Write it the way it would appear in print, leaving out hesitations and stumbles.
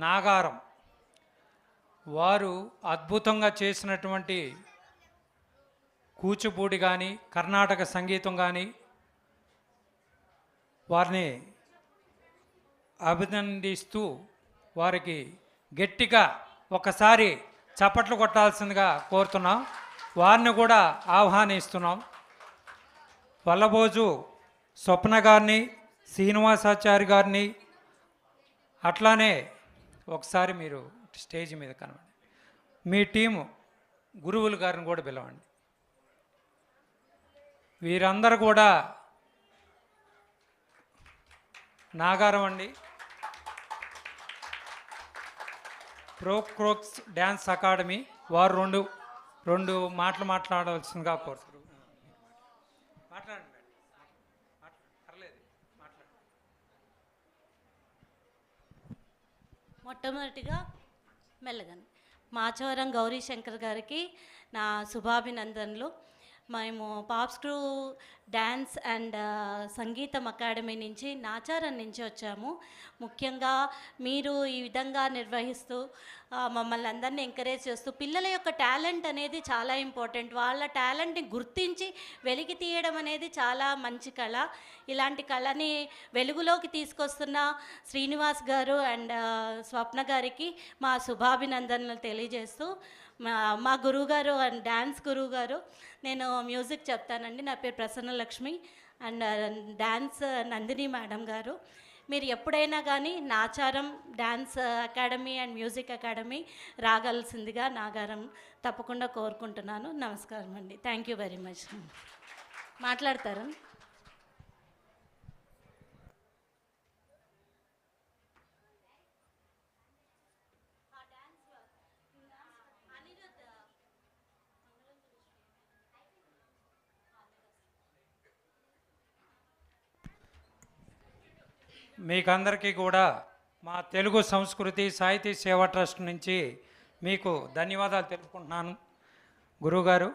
నాగారం వారు అద్భుతంగా చేసినటువంటి కూచిపూడి కానీ కర్ణాటక సంగీతం కానీ వారిని అభినందిస్తూ వారికి గట్టిగా ఒకసారి చప్పట్లు కొట్టాల్సిందిగా కోరుతున్నాం. వారిని కూడా ఆహ్వానిస్తున్నాం. వల్లభోజు స్వప్న గారిని, శ్రీనివాసాచారి గారిని, అట్లానే ఒకసారి మీరు స్టేజ్ మీద కనబడి మీ టీము గురువులు గారిని కూడా పిలవండి. వీరందరూ కూడా నాగారం అండి. ప్రోక్రోక్స్ డ్యాన్స్ అకాడమీ వారు రెండు మాటలు మాట్లాడవలసిందిగా కోరుతున్నారు. మాట్లాడండి మేడం, పర్లేదు మాట్లాడండి. మొట్టమొదటిగా మెల్లగని మాచవరం గౌరీశంకర్ గారికి నా శుభాభినందనలు. మేము పాప్ స్క్రూ డ్యాన్స్ అండ్ సంగీతం అకాడమీ నుంచి నాచారం నుంచి వచ్చాము. ముఖ్యంగా మీరు ఈ విధంగా నిర్వహిస్తూ మమ్మల్ని అందరినీ ఎంకరేజ్ చేస్తూ పిల్లల యొక్క టాలెంట్ అనేది చాలా ఇంపార్టెంట్. వాళ్ళ టాలెంట్ని గుర్తించి వెలికి తీయడం అనేది చాలా మంచి కళ. ఇలాంటి కళని వెలుగులోకి తీసుకొస్తున్న శ్రీనివాస్ గారు అండ్ స్వప్న గారికి మా శుభాభినందనలు తెలియజేస్తూ, మా గురువుగారు అండ్ డ్యాన్స్ గురువు గారు, నేను మ్యూజిక్ చెప్తానండి. నా పేరు Prasannalakshmi and dance Nandini madam గారు. మీరు ఎప్పుడైనా కానీ Nacharam dance academy and music academy రాగలసిందిగా నాగారం తప్పకుండా కోరుకుంటున్నాను. నమస్కారం అండి. Thank you very much. మాట్లాడతారు. మీకందరికీ కూడా మా తెలుగు సంస్కృతి సాహితీ సేవా ట్రస్ట్ నుంచి మీకు ధన్యవాదాలు తెలుపుకుంటున్నాను గురువుగారు.